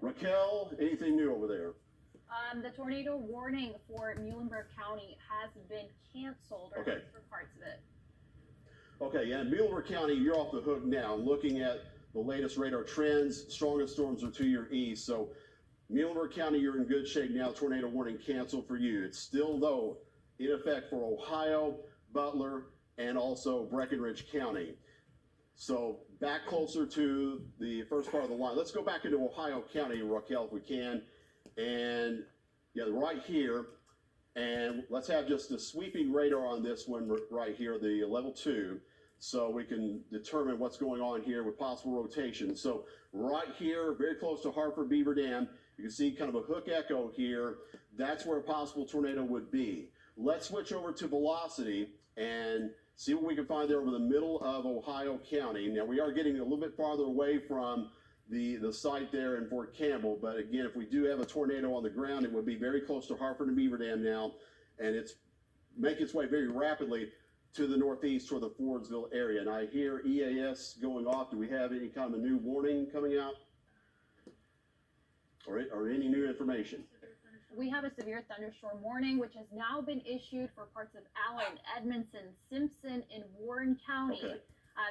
Raquel, anything new over there? The tornado warning for Muhlenberg County has been canceled, or Okay. for parts of it. Okay, yeah, Muhlenberg County, you're off the hook now. Looking at the latest radar trends, strongest storms are to your east. So Muhlenberg County, you're in good shape now. Tornado warning canceled for you. It's still, though, in effect for Ohio, Butler, and also Breckinridge County. So back closer to the first part of the line. Let's go back into Ohio County, Raquel, if we can. And yeah, right here. And let's have just a sweeping radar on this one right here, the level 2, so we can determine what's going on here with possible rotation. So right here, very close to Hartford Beaver Dam, you can see kind of a hook echo here. That's where a possible tornado would be. Let's switch over to velocity and see what we can find there over the middle of Ohio County. Now, we are getting a little bit farther away from the site there in Fort Campbell, but again, if we do have a tornado on the ground, it would be very close to Hartford and Beaver Dam now, and it's making its way very rapidly to the northeast toward the Fordsville area. And I hear EAS going off. Do we have any kind of a new warning coming out, or any new information? We have a severe thunderstorm warning, which has now been issued for parts of Allen, Edmondson, Simpson, and Warren County. Okay.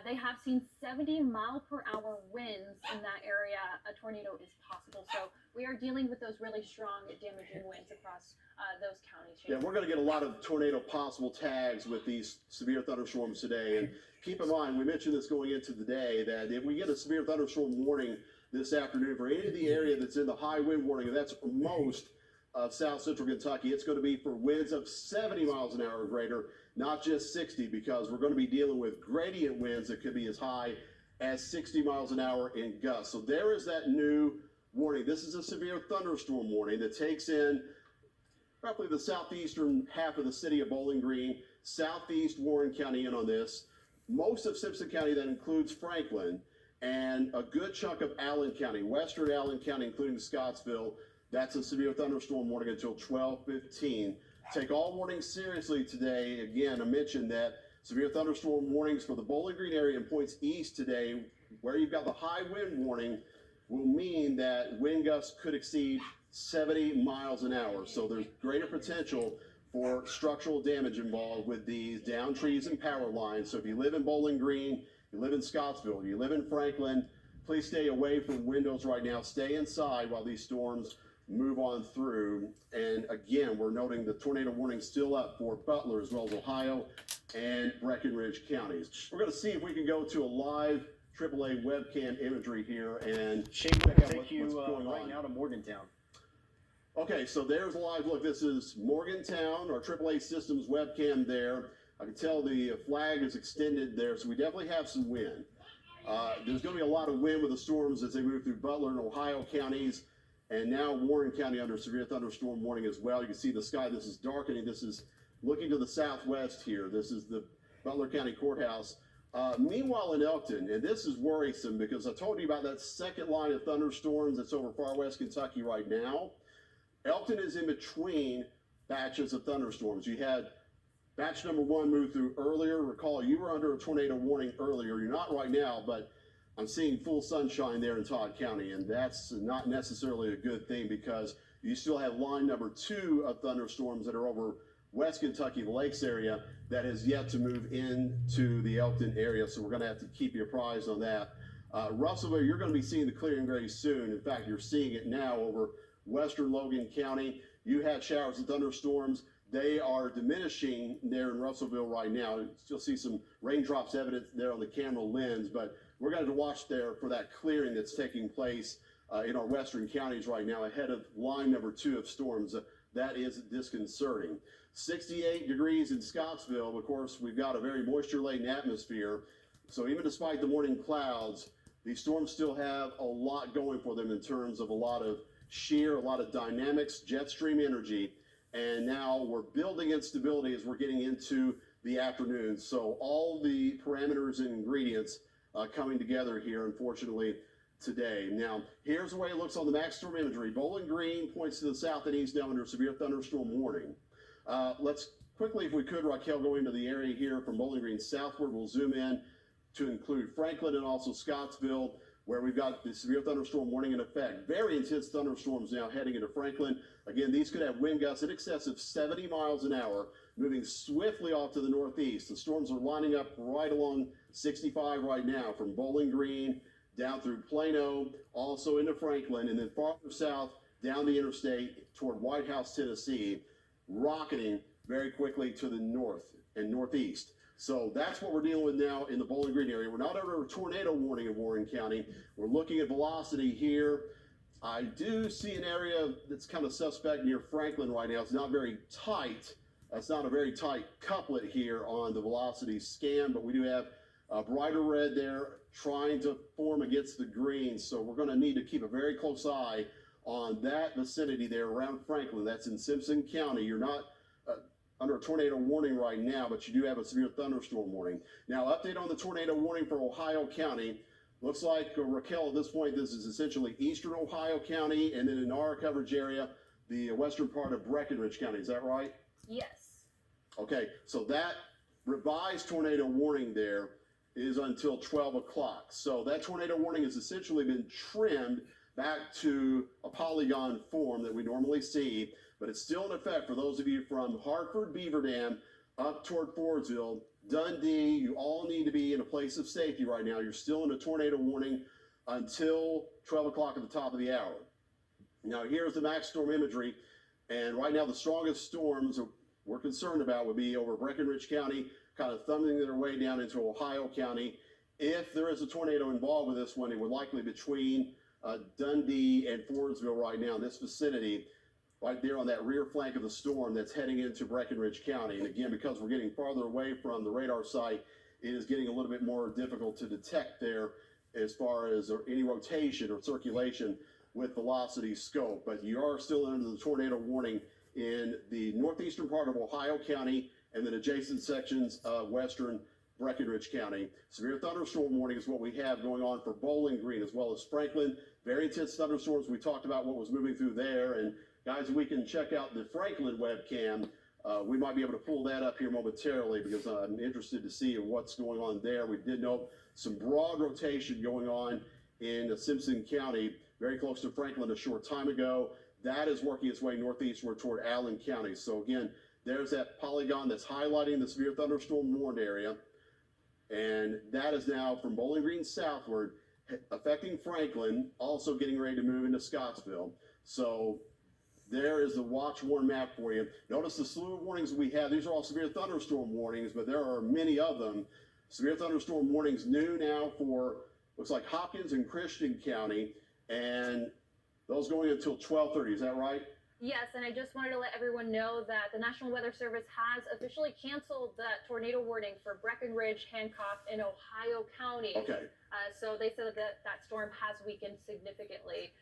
They have seen 70-mile-per-hour winds in that area. A tornado is possible. So we are dealing with those really strong, damaging winds across those counties. Yeah, we're going to get a lot of tornado possible tags with these severe thunderstorms today. And keep in mind, we mentioned this going into the day, that if we get a severe thunderstorm warning this afternoon for any of the area that's in the high wind warning, and that's most of South Central Kentucky, it's going to be for winds of 70 miles an hour or greater, not just 60, because we're going to be dealing with gradient winds that could be as high as 60 miles an hour in gusts. So there is that new warning. This is a severe thunderstorm warning that takes in roughly the southeastern half of the city of Bowling Green, southeast Warren County in on this, most of Simpson County, that includes Franklin, and a good chunk of Allen County, western Allen County, including Scottsville. That's a severe thunderstorm warning until 12:15. Take all warnings seriously today. Again, I mentioned that severe thunderstorm warnings for the Bowling Green area and points east today, where you've got the high wind warning, will mean that wind gusts could exceed 70 miles an hour. So there's greater potential for structural damage involved with these down trees and power lines. So if you live in Bowling Green, you live in Scottsville, you live in Franklin, please stay away from windows right now. Stay inside while these storms move on through. And again, we're noting the tornado warning still up for Butler as well as Ohio and Breckinridge counties. We're going to see if we can go to a live AAA webcam imagery here and Shane will take you right now to Morgantown. Okay, so there's a live look. This is Morgantown, our AAA Systems webcam there. I can tell the flag is extended there, so we definitely have some wind. There's going to be a lot of wind with the storms as they move through Butler and Ohio counties, and now Warren County under severe thunderstorm warning as well. You can see the sky. This is darkening. This is looking to the southwest here. This is the Butler County Courthouse. Meanwhile in Elkton, and this is worrisome because I told you about that second line of thunderstorms that's over far west Kentucky right now. Elkton is in between batches of thunderstorms. You had batch number 1 move through earlier. Recall, you were under a tornado warning earlier. You're not right now, but I'm seeing full sunshine there in Todd County, and that's not necessarily a good thing because you still have line number 2 of thunderstorms that are over West Kentucky, the Lakes area, that has yet to move into the Elkton area, so we're going to have to keep you apprised on that. Russellville, you're going to be seeing the clearing very soon. In fact, you're seeing it now over western Logan County. You had showers and thunderstorms. They are diminishing there in Russellville right now. You still see some raindrops evident there on the camera lens, but we're going to watch there for that clearing that's taking place in our western counties right now ahead of line number 2 of storms. That is disconcerting. 68 degrees in Scottsville. Of course, we've got a very moisture-laden atmosphere. So even despite the morning clouds, these storms still have a lot going for them in terms of a lot of shear, a lot of dynamics, jet stream energy. And now we're building instability as we're getting into the afternoon. So all the parameters and ingredients coming together here, unfortunately, today. Now, here's the way it looks on the max storm imagery. Bowling Green points to the south and east now under severe thunderstorm warning. Let's quickly, if we could, Raquel, go into the area here from Bowling Green southward. We'll zoom in to include Franklin and also Scottsville. where we've got the severe thunderstorm warning in effect. Very intense thunderstorms now heading into Franklin. Again, these could have wind gusts in excess of 70 miles an hour, moving swiftly off to the northeast. The storms are lining up right along 65 right now, from Bowling Green down through Plano, also into Franklin, and then farther south down the interstate toward White House, Tennessee, rocketing very quickly to the north and northeast. So that's what we're dealing with now in the Bowling Green area. We're not under a tornado warning in Warren County. We're looking at velocity here. I do see an area that's kind of suspect near Franklin right now. It's not very tight. It's not a very tight couplet here on the velocity scan, but we do have a brighter red there trying to form against the green. So we're going to need to keep a very close eye on that vicinity there around Franklin. That's in Simpson County. You're not under a tornado warning right now, but you do have a severe thunderstorm warning. Now, update on the tornado warning for Ohio County. Looks like, Raquel, at this point, this is essentially eastern Ohio County, and then in our coverage area, the western part of Breckinridge County. Is that right? Yes. Okay, so that revised tornado warning there is until 12 o'clock. So that tornado warning has essentially been trimmed back to a polygon form that we normally see, but it's still in effect for those of you from Hartford, Beaver Dam, up toward Fordsville, Dundee. You all need to be in a place of safety right now. You're still in a tornado warning until 12 o'clock at the top of the hour. Now, here's the max storm imagery, and right now the strongest storms we're concerned about would be over Breckinridge County, kind of thumbing their way down into Ohio County. If there is a tornado involved with this one, it would likely be between Dundee and Fordsville right now in this vicinity, right there on that rear flank of the storm that's heading into Breckinridge County. And again, because we're getting farther away from the radar site, it is getting a little bit more difficult to detect there as far as any rotation or circulation with velocity scope. But you are still under the tornado warning in the northeastern part of Ohio County and then adjacent sections of western Breckinridge County. Severe thunderstorm warning is what we have going on for Bowling Green as well as Franklin. Very intense thunderstorms. We talked about what was moving through there. And guys, we can check out the Franklin webcam. We might be able to pull that up here momentarily because I'm interested to see what's going on there. We did note some broad rotation going on in Simpson County, very close to Franklin a short time ago. That is working its way northeastward toward Allen County. So again, there's that polygon that's highlighting the severe thunderstorm warned area. And that is now from Bowling Green southward, affecting Franklin, also getting ready to move into Scottsville. So there is the watch warn map for you. Notice the slew of warnings we have. These are all severe thunderstorm warnings, but there are many of them. Severe thunderstorm warnings new now for, looks like Hopkins and Christian County, and those going until 12:30. Is that right? Yes, and I just wanted to let everyone know that the National Weather Service has officially canceled that tornado warning for Breckinridge, Hancock, and Ohio County. Okay. So they said that that storm has weakened significantly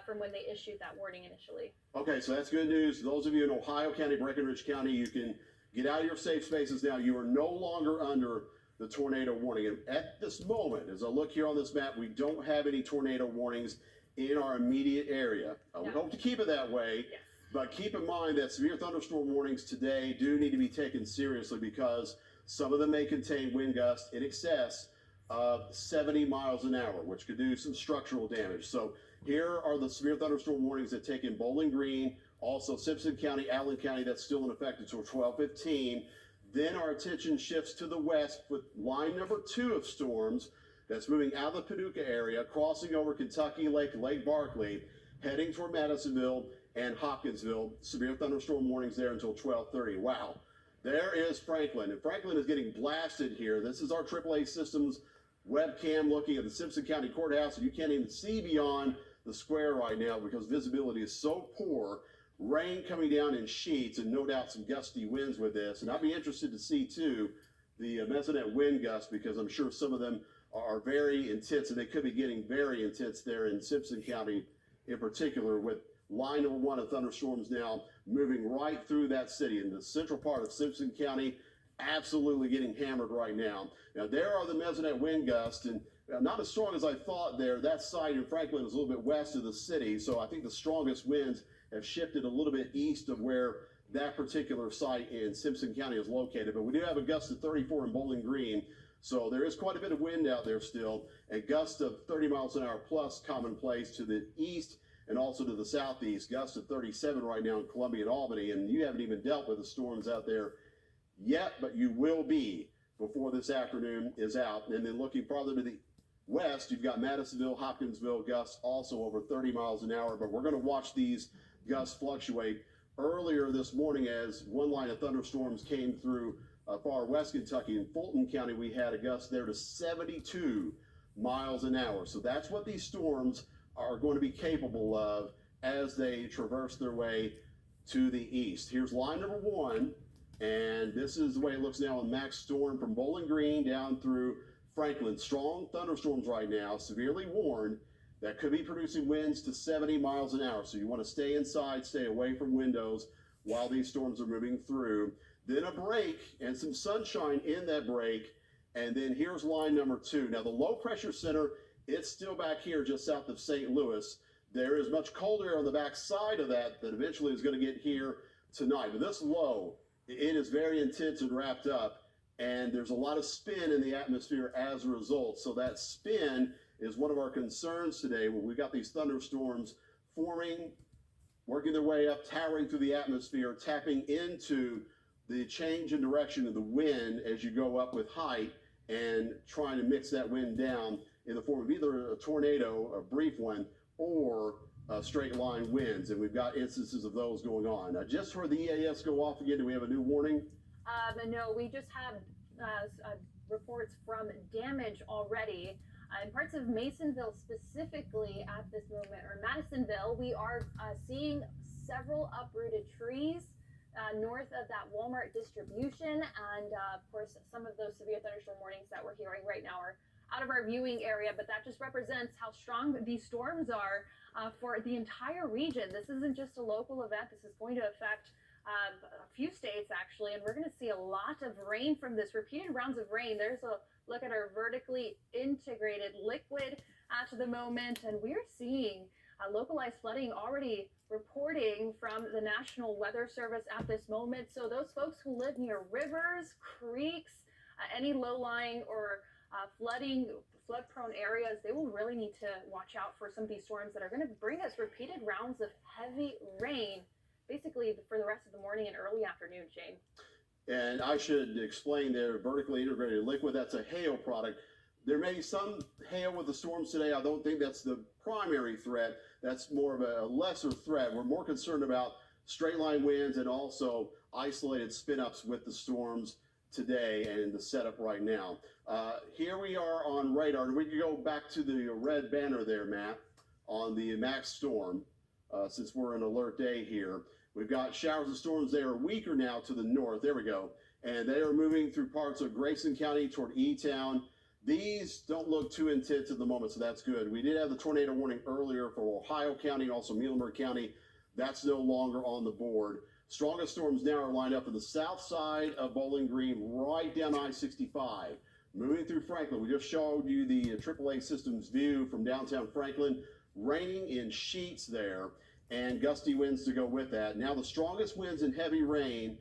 from when they issued that warning initially. Okay, so that's good news. Those of you in Ohio County, Breckinridge County, you can get out of your safe spaces now. You are no longer under the tornado warning. And at this moment, as I look here on this map, we don't have any tornado warnings in our immediate area. We hope to keep it that way. Yes. But keep in mind that severe thunderstorm warnings today do need to be taken seriously because some of them may contain wind gusts in excess of 70 miles an hour, which could do some structural damage. So here are the severe thunderstorm warnings that take in Bowling Green, also Simpson County, Allen County, that's still in effect until 12:15. Then our attention shifts to the west with line number 2 of storms that's moving out of the Paducah area, crossing over Kentucky Lake, Lake Barkley, heading toward Madisonville and Hopkinsville. Severe thunderstorm warnings there until 12:30. Wow. There is Franklin, and Franklin is getting blasted here. This is our AAA Systems webcam looking at the Simpson County Courthouse, and you can't even see beyond the square right now because visibility is so poor. Rain coming down in sheets, and no doubt some gusty winds with this. And I'd be interested to see, too, the mesonet wind gusts because I'm sure some of them are very intense, and they could be getting very intense there in Simpson County in particular, with line number 1 of thunderstorms now moving right through that city in the central part of Simpson County, absolutely getting hammered right now. Now, there are the mesonet wind gusts, and not as strong as I thought there. That site in Franklin is a little bit west of the city, so I think the strongest winds have shifted a little bit east of where that particular site in Simpson County is located. But we do have a gust of 34 in Bowling Green. So there is quite a bit of wind out there still, and gusts of 30 miles an hour plus commonplace to the east and also to the southeast. Gusts of 37 right now in Columbia and Albany, and you haven't even dealt with the storms out there yet, but you will be before this afternoon is out. And then looking farther to the west, you've got Madisonville, Hopkinsville gusts also over 30 miles an hour, but we're going to watch these gusts fluctuate. Earlier this morning, as one line of thunderstorms came through far west Kentucky, in Fulton County, we had a gust there to 72 miles an hour. So that's what these storms are going to be capable of as they traverse their way to the east. Here's line number one, and this is the way it looks now on Max Storm from Bowling Green down through Franklin. Strong thunderstorms right now, severely warned, that could be producing winds to 70 miles an hour. So you want to stay inside, stay away from windows while these storms are moving through. Then a break and some sunshine in that break. And then here's line number two. Now the low pressure center, it's still back here just south of St. Louis. There is much colder air on the back side of that eventually is going to get here tonight. But this low, it is very intense and wrapped up. And there's a lot of spin in the atmosphere as a result. So that spin is one of our concerns today when we've got these thunderstorms forming, working their way up, towering through the atmosphere, tapping into the change in direction of the wind as you go up with height and trying to mix that wind down in the form of either a tornado, a brief one, or straight line winds. And we've got instances of those going on. I just heard the EAS go off again. Do we have a new warning? No, we just had reports from damage already. In parts of Masonville specifically at this moment, or Madisonville, we are seeing several uprooted trees north of that Walmart distribution. And of course, some of those severe thunderstorm warnings that we're hearing right now are out of our viewing area, but that just represents how strong these storms are for the entire region. This isn't just a local event. This is going to affect a few states actually, and we're going to see a lot of rain from this, repeated rounds of rain. There's a look at our vertically integrated liquid at the moment, and we're seeing localized flooding already reporting from the National Weather Service at this moment. So those folks who live near rivers, creeks, any low-lying or flood-prone areas, they will really need to watch out for some of these storms that are going to bring us repeated rounds of heavy rain, basically for the rest of the morning and early afternoon, Shane. And I should explain their vertically integrated liquid. That's a hail product. There may be some hail with the storms today. I don't think that's the primary threat. That's more of a lesser threat. We're more concerned about straight line winds and also isolated spin-ups with the storms today and the setup right now. Here we are on radar. We can go back to the red banner there, Matt, on the Max Storm, since we're in alert day here. We've got showers and storms. They are weaker now to the north. There we go. And they are moving through parts of Grayson County toward E-Town. These don't look too intense at the moment, so that's good. We did have the tornado warning earlier for Ohio County and also Muhlenberg County. That's no longer on the board. Strongest storms now are lined up on the south side of Bowling Green, right down I-65. Moving through Franklin, we just showed you the AAA Systems view from downtown Franklin. Raining in sheets there, and gusty winds to go with that. Now the strongest winds and heavy rain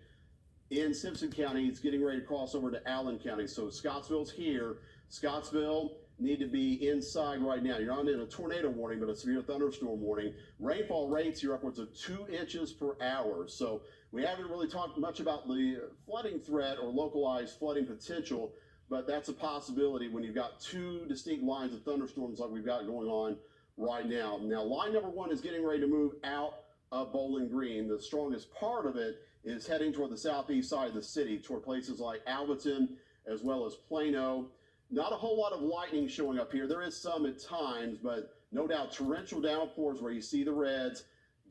in Simpson County, it's getting ready to cross over to Allen County. So Scottsville's here. Scottsville need to be inside right now. You're not in a tornado warning, but a severe thunderstorm warning. Rainfall rates here upwards of 2 inches per hour. So we haven't really talked much about the flooding threat or localized flooding potential, but that's a possibility when you've got two distinct lines of thunderstorms like we've got going on right now. Now, line number one is getting ready to move out of Bowling Green. The strongest part of it is heading toward the southeast side of the city, toward places like Alberton as well as Plano. Not a whole lot of lightning showing up here. There is some at times, but no doubt torrential downpours where you see the reds,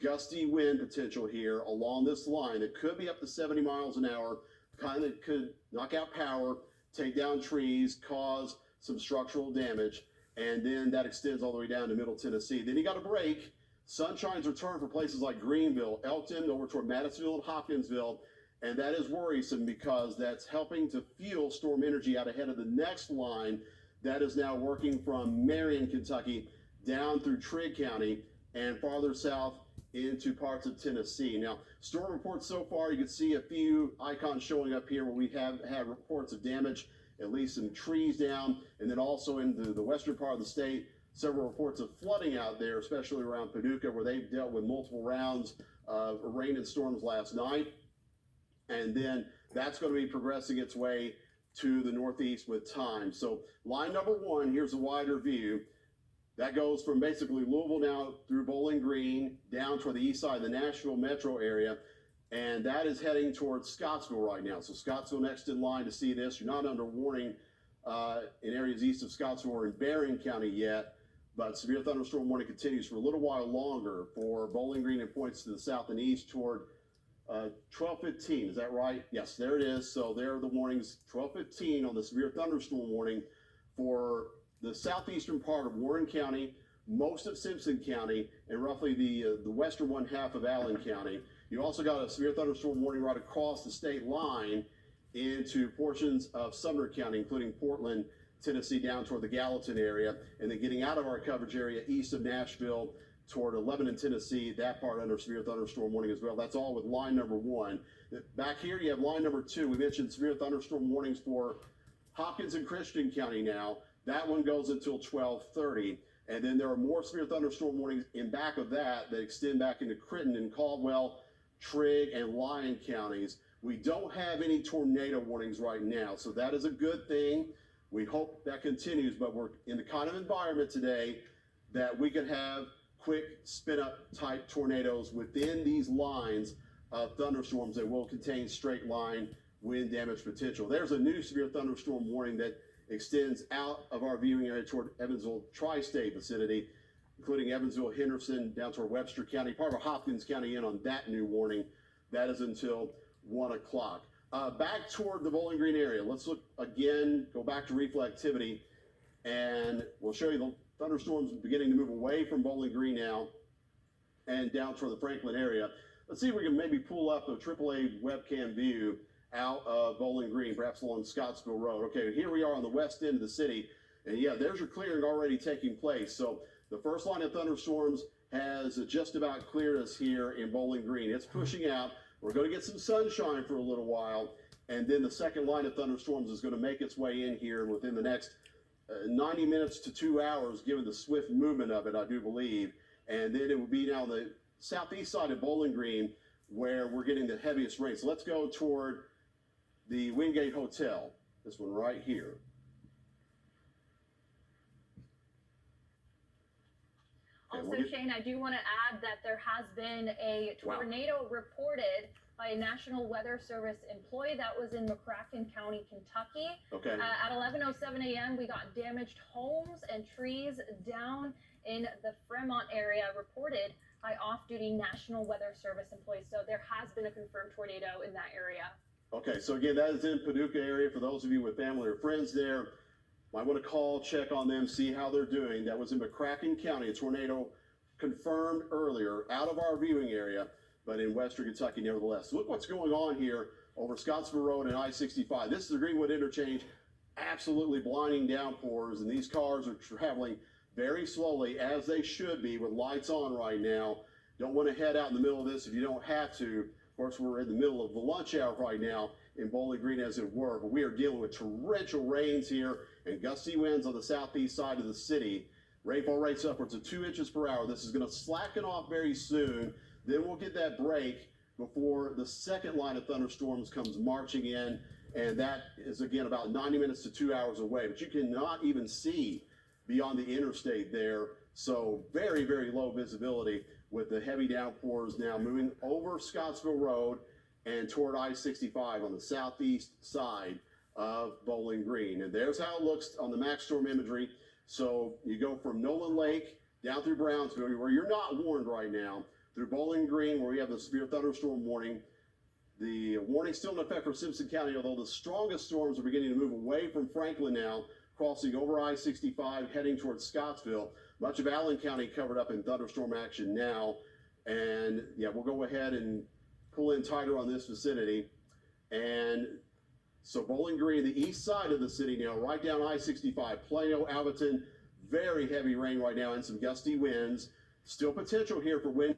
gusty wind potential here along this line. It could be up to 70 miles an hour, kind of could knock out power, take down trees, cause some structural damage, and then that extends all the way down to Middle Tennessee. Then you got a break. Sunshine's return for places like Greenville, Elkton, over toward Madisonville and Hopkinsville. And that is worrisome because that's helping to fuel storm energy out ahead of the next line that is now working from Marion, Kentucky, down through Trigg County and farther south into parts of Tennessee. Now, storm reports so far, you can see a few icons showing up here where we have had reports of damage at least some trees down, and then also into the western part of the state. Several reports of flooding out there, especially around Paducah, where they've dealt with multiple rounds of rain and storms last night. And then that's going to be progressing its way to the northeast with time. So line number one, here's a wider view. That goes from basically Louisville now through Bowling Green down toward the east side of the Nashville metro area. And that is heading towards Scottsville right now. So Scottsville next in line to see this. You're not under warning in areas east of Scottsville or in Berrien County yet, but severe thunderstorm warning continues for a little while longer for Bowling Green and points to the south and east toward 12:15. Is that right? Yes, there it is. So there are the warnings, 12:15 on the severe thunderstorm warning for the southeastern part of Warren County, most of Simpson County, and roughly the western one half of Allen County. You also got a severe thunderstorm warning right across the state line into portions of Sumner County, including Portland, Tennessee, down toward the Gallatin area, and then getting out of our coverage area east of Nashville toward Lebanon, Tennessee, that part under severe thunderstorm warning as well. That's all with line number one. Back here, you have line number two. We mentioned severe thunderstorm warnings for Hopkins and Christian County now. That one goes until 12:30. And then there are more severe thunderstorm warnings in back of that that extend back into Critton and Caldwell, Trigg, and Lyon counties. We don't have any tornado warnings right now, so that is a good thing. We hope that continues, but we're in the kind of environment today that we could have quick spin-up type tornadoes within these lines of thunderstorms that will contain straight line wind damage potential. There's a new severe thunderstorm warning that extends out of our viewing area toward Evansville tri-state vicinity, including Evansville, Henderson, down toward Webster County, part of Hopkins County in on that new warning. That is until 1 o'clock. Back toward the Bowling Green area. Let's look again, go back to reflectivity, and we'll show you the thunderstorms beginning to move away from Bowling Green now and down toward the Franklin area. Let's see if we can maybe pull up a AAA webcam view out of Bowling Green, perhaps along Scottsville Road. Okay, here we are on the west end of the city, and yeah, there's your clearing already taking place. So the first line of thunderstorms has just about cleared us here in Bowling Green. It's pushing out. We're going to get some sunshine for a little while, and then the second line of thunderstorms is going to make its way in here within the next 90 minutes to 2 hours, given the swift movement of it, I do believe. And then it will be now the southeast side of Bowling Green where we're getting the heaviest rain. So let's go toward the Wingate Hotel, this one right here. Also, Shane, I do want to add that there has been a tornado reported by a National Weather Service employee that was in McCracken County, Kentucky. Okay. At 11:07 a.m., we got damaged homes and trees down in the Fremont area, reported by off-duty National Weather Service employees. So there has been a confirmed tornado in that area. Okay, so again, that is in Paducah area. For those of you with family or friends there, might want to call, check on them, see how they're doing. That was in McCracken County, a tornado confirmed earlier out of our viewing area, but in western Kentucky nevertheless. Look what's going on here over Scottsville Road and I-65. This is the Greenwood interchange, absolutely blinding downpours, and these cars are traveling very slowly, as they should be, with lights on right now. Don't want to head out in the middle of this if you don't have to. Of course, we're in the middle of the lunch hour right now in Bowling Green, as it were, but we are dealing with torrential rains here and gusty winds on the southeast side of the city. Rainfall rates upwards of 2 inches per hour. This is going to slacken off very soon. Then we'll get that break before the second line of thunderstorms comes marching in, and that is, again, about 90 minutes to 2 hours away. But you cannot even see beyond the interstate there, so very, very low visibility with the heavy downpours now moving over Scottsville Road and toward I-65 on the southeast side of Bowling Green. And there's how it looks on the max storm imagery. So you go from Nolan Lake down through Brownsville, where you're not warned right now, through Bowling Green, where we have the severe thunderstorm warning. The warning still in effect for Simpson County, although the strongest storms are beginning to move away from Franklin now, crossing over I-65, heading towards Scottsville. Much of Allen County covered up in thunderstorm action now. And yeah, we'll go ahead and pull in tighter on this vicinity. And so Bowling Green, the east side of the city now, right down I-65, Plano, Alberton, very heavy rain right now and some gusty winds. Still potential here for wind